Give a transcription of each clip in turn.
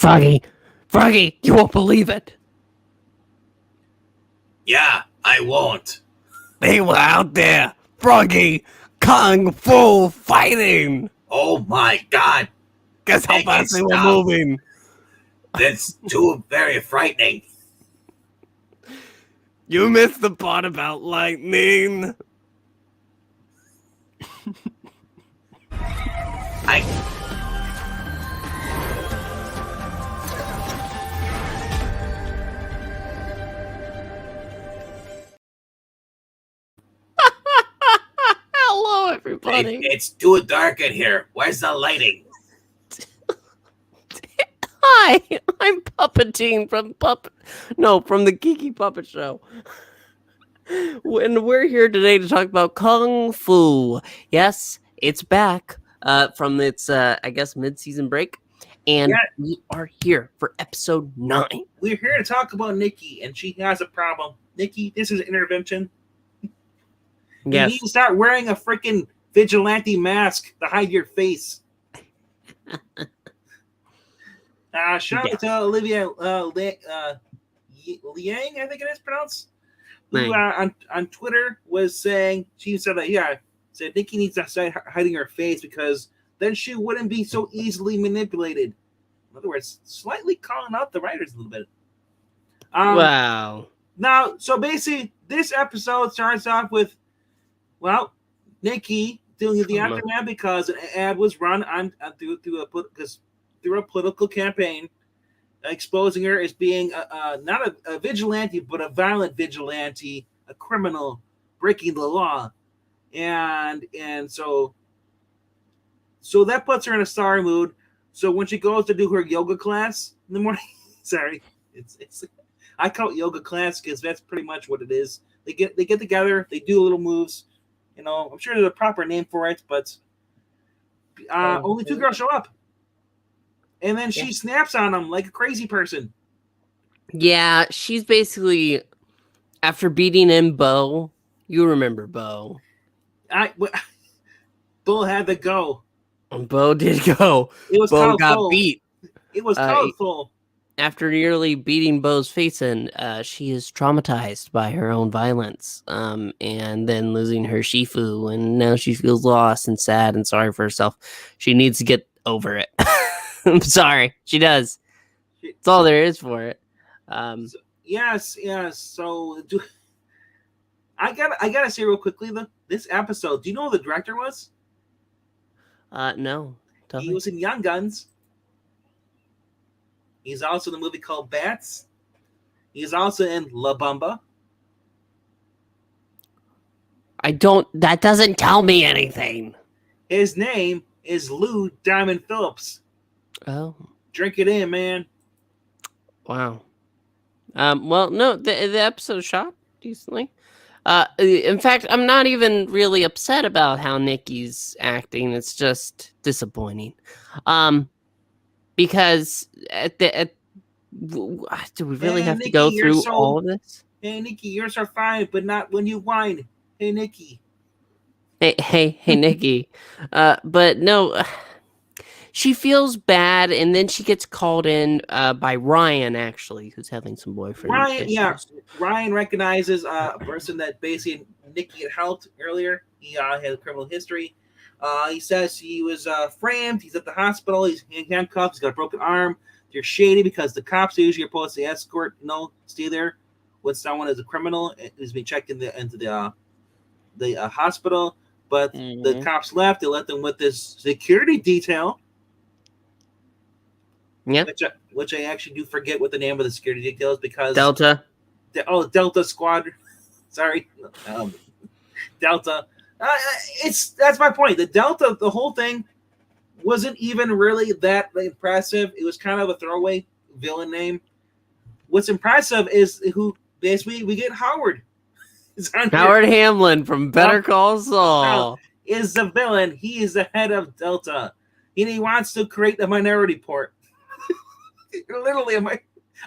Froggy, you won't believe it. Yeah, I won't. They were out there, Froggy, kung fu fighting. Oh my god. Guess how Make it fast they were stop. moving. That's too very frightening. You missed the part about lightning. I Hello, everybody. it's too dark in here. Where's the lighting? Hi, I'm Puppeteen from the Geeky Puppet Show. And we're here today to talk about Kung Fu. Yes, it's back from its, I guess, mid-season break. And we are here for episode 9. We're here to talk about Nicky, and she has a problem. Nicky, this is intervention. Yes. You need to start wearing a freaking vigilante mask to hide your face. Shout out to Olivia Liang, I think it is pronounced, who on Twitter was saying, she said that, said Nicky needs to start hiding her face because then she wouldn't be so easily manipulated. In other words, slightly calling out the writers a little bit. Wow. Now, so basically, this episode starts off with, Nicky doing the aftermath because an ad was run on through a political campaign, exposing her as being not a vigilante, but a violent vigilante, a criminal breaking the law, and so that puts her in a sorry mood. So when she goes to do her yoga class in the morning, sorry, it's I call it yoga class because that's pretty much what it is. They get together, they do little moves. You know, I'm sure there's a proper name for it, but only 2 girls show up. And then she snaps on them like a crazy person. Yeah, she's basically, after beating in Bo, you remember Bo. Bo had to go. Bo did go. Bo got beat. It was colorful. After nearly beating Bo's face in, she is traumatized by her own violence, and then losing her Shifu, and now she feels lost and sad and sorry for herself. She needs to get over it. I'm sorry, she does. That's all there is for it. Yes. So, I gotta say real quickly though, this episode. Do you know who the director was? No. He was in Young Guns. He's also in the movie called Bats. He's also in La Bamba. That doesn't tell me anything. His name is Lou Diamond Phillips. Oh. Drink it in, man. Wow. Well, no, the episode shot decently. In fact, I'm not even really upset about how Nicky's acting. It's just disappointing. Because do we really have Nicky, to go through all of this? Hey, Nicky, yours are fine, but not when you whine. Hey, Nicky. Hey, Nicky. But no, she feels bad, and then she gets called in by Ryan, actually, who's having some boyfriend issues. Ryan recognizes a person that basically Nicky had helped earlier. He had a criminal history. He says he was framed. He's at the hospital. He's handcuffed. He's got a broken arm. They're shady because the cops usually are supposed to escort, stay there when someone is a criminal and is being checked into the hospital. But the cops left. They let them with this security detail. Yeah. Which I actually do forget what the name of the security detail is because Delta. Delta Squad. Sorry, Delta. That's my point. The Delta, the whole thing wasn't even really that impressive. It was kind of a throwaway villain name. What's impressive is who basically we get Howard. Howard Hamlin from Better Call Saul is the villain. He is the head of Delta, and he wants to create the Minority Report. Literally,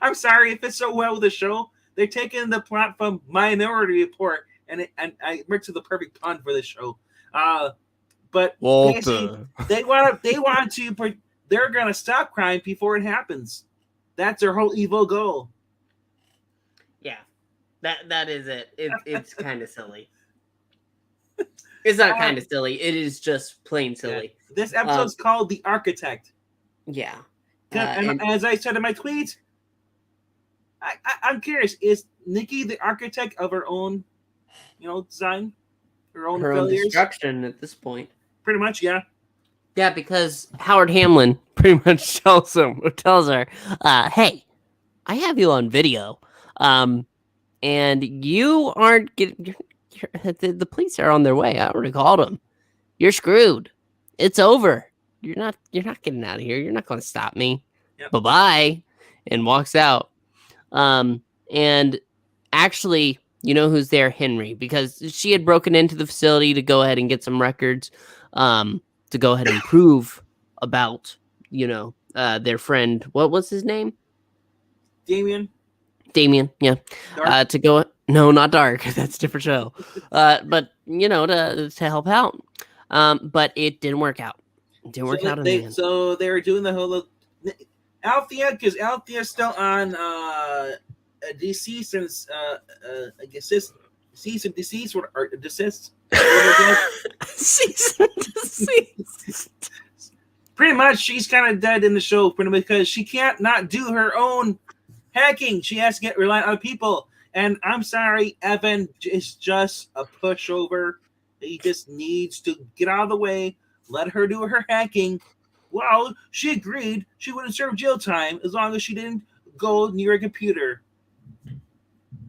I'm sorry if it's so well with the show. They're taking the plot from Minority Report, and I mixed the perfect pun for this show. But basically, they want they're gonna stop crime before it happens. That's their whole evil goal. Yeah, that is it. It's kind of silly. It's not kind of silly. It is just plain silly. Yeah. This episode's called The Architect. Yeah. And as I said in my tweet, I'm curious, is Nicky the architect of her own, design? Her own destruction at this point. Pretty much, yeah. Yeah, because Howard Hamlin pretty much tells her, hey, I have you on video. And you aren't getting... The police are on their way. I already called them. You're screwed. It's over. You're not getting out of here. You're not going to stop me. Yep. Bye-bye. And walks out. And actually, you know who's there? Henry, because she had broken into the facility to go ahead and get some records, to go ahead and prove about, their friend. What was his name? Damien, yeah. To go... No, not Dark. That's a different show. But, to help out. But it didn't work out. It didn't work out in the end. So they were doing the whole... Althea, because Althea's still on deceased and I guess this cease and desist or desist. Cease and desist. Pretty much, she's kind of dead in the show, pretty much, because she can't not do her own hacking. She has to rely on other people. And I'm sorry, Evan is just a pushover. He just needs to get out of the way, let her do her hacking. Well, she agreed she wouldn't serve jail time as long as she didn't go near a computer.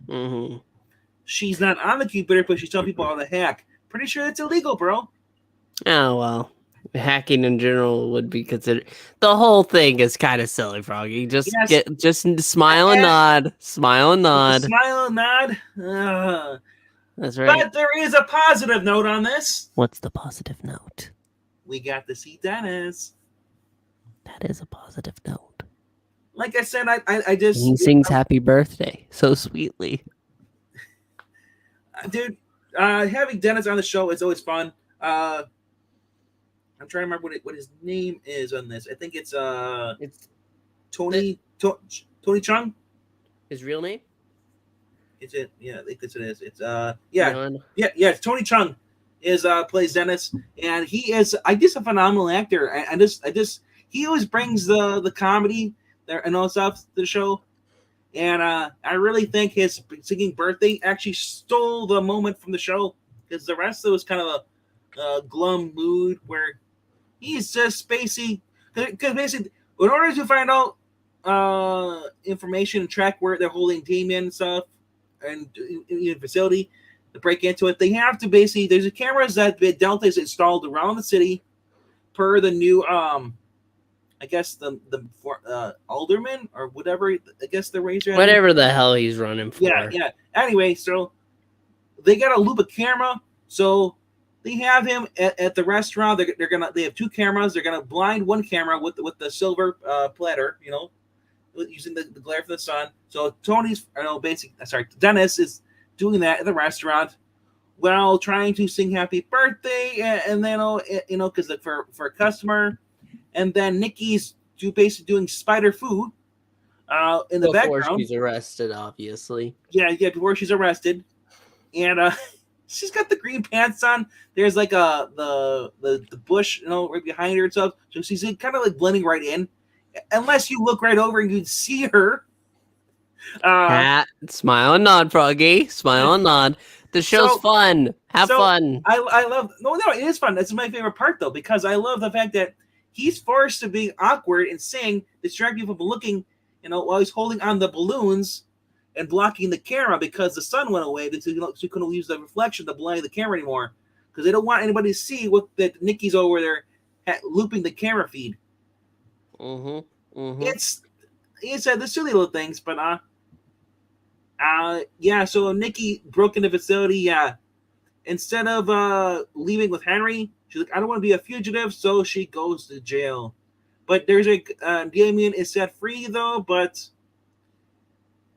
Mm-hmm. She's not on the computer, but she's telling people how to hack. Pretty sure that's illegal, bro. Oh, well. Hacking in general would be considered... The whole thing is kind of silly, Froggy. Just smile and nod. Smile and nod. Smile and nod. That's right. But there is a positive note on this. What's the positive note? We got to see Dennis. That is a positive note. Like I said, I just... He sings happy birthday so sweetly. Dude, having Dennis on the show is always fun. I'm trying to remember what his name is on this. I think it's Tony Chung. His real name? Is it? Yeah, I think that's what it is. It's it's Tony Chung plays Dennis, and he is I guess a phenomenal actor. I just he always brings the comedy there and all stuff to the show. And I really think his singing birthday actually stole the moment from the show, because the rest of it was kind of a glum mood where he's just basically, in order to find out information and track where they're holding Damien and stuff and in the facility to break into it, they have to basically, there's cameras that Delta has installed around the city per the new I guess the alderman or whatever. I guess the razor. Whatever the hell he's running for. Yeah. Anyway, so they got a loop of camera. So they have him at the restaurant. They have two cameras. They're gonna blind one camera with the silver platter. Using the glare from the sun. So Dennis is doing that at the restaurant while trying to sing happy birthday, and then because for a customer. And then Nicky's basically doing spider food in the background. Before she's arrested, obviously. Yeah, before she's arrested. And she's got the green pants on. There's like the bush, right behind her and stuff. So she's kind of like blending right in. Unless you look right over and you can see her. Smile and nod, Froggy. Smile and nod. The show's fun. Have fun. I love... No, it is fun. That's my favorite part, though, because I love the fact that he's forced to be awkward and sing, distract people from looking, while he's holding on the balloons and blocking the camera because the sun went away. So you couldn't use the reflection to blind the camera anymore because they don't want anybody to see that Nicky's over there looping the camera feed. It's the silly little things, but so Nicky broke into the facility. Yeah, instead of leaving with Henry, she's like, I don't want to be a fugitive, so she goes to jail. But there's Damien is set free though. But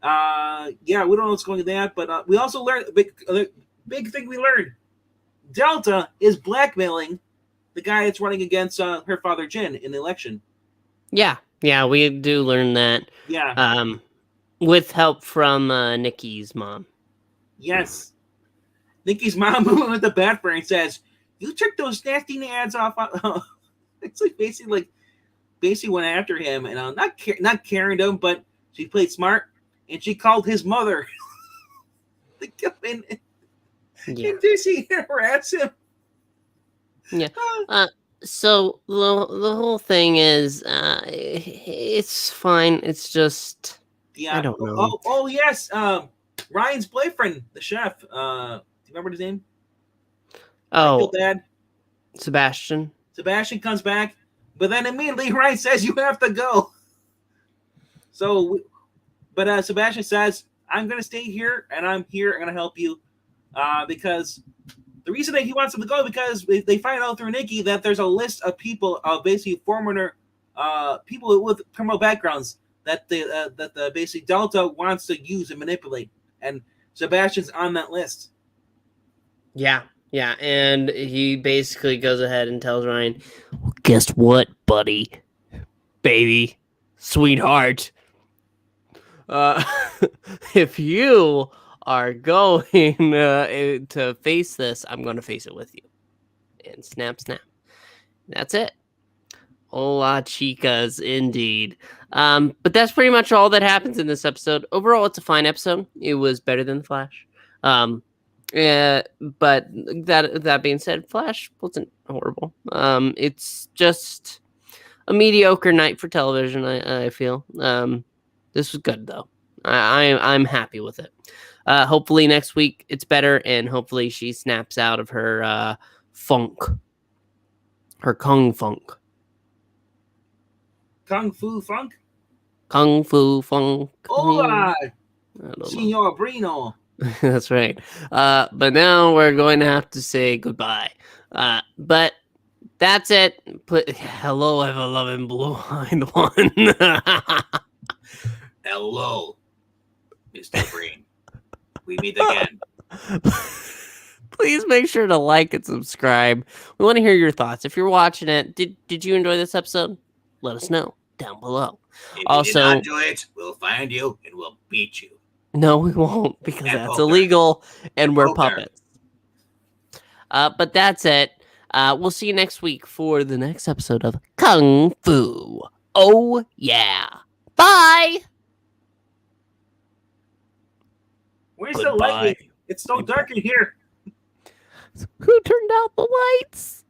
we don't know what's going on that. But we also learned big thing we learned: Delta is blackmailing the guy that's running against her father Jin in the election. Yeah, we do learn that. Yeah. With help from Nicky's mom. Yes. Nicky's mom moving with the bat for and says, "You took those nasty ads off." It's like basically went after him and not carrying him, but she played smart and she called his mother to come in and Dizzy harass him. Yeah. So the whole thing is, it's fine. It's just, Yeah. I don't know. Oh yes. Ryan's boyfriend, the chef. Do you remember his name? Michael Oh, Dad. Sebastian. Sebastian comes back, but then immediately Ryan says you have to go. So, but Sebastian says, "I'm gonna stay here, and I'm here. I'm gonna help you," because the reason that he wants him to go because they find out through Nicky that there's a list of people, basically former people with criminal backgrounds that the basically Delta wants to use and manipulate, and Sebastian's on that list. Yeah, and he basically goes ahead and tells Ryan, well, "Guess what, buddy, baby, sweetheart? Uh, if you are going to face this, I'm going to face it with you." And snap, snap. That's it. Hola, chicas, indeed. But that's pretty much all that happens in this episode. Overall, it's a fine episode. It was better than the Flash. But that being said, Flash wasn't horrible. It's just a mediocre night for television. I feel. This was good though. I'm happy with it. Hopefully next week it's better, and hopefully she snaps out of her funk, her kung funk. Kung Fu Funk. Kung Fu Funk. Hola, I don't know. Senor Brino. That's right. But now we're going to have to say goodbye. But that's it. Hello, ever-loving blue-eyed one. Hello, Mr. Green. We meet again. Please make sure to like and subscribe. We want to hear your thoughts. If you're watching it, did you enjoy this episode? Let us know down below. If Also, you did not enjoy it, we'll find you and we'll beat you. No, we won't, because And that's poker. illegal and we're Poker. puppets. But that's it. We'll see you next week for the next episode of Kung Fu. Oh, yeah. Bye. Where's the lighting? It's so dark in here. Who turned out the lights?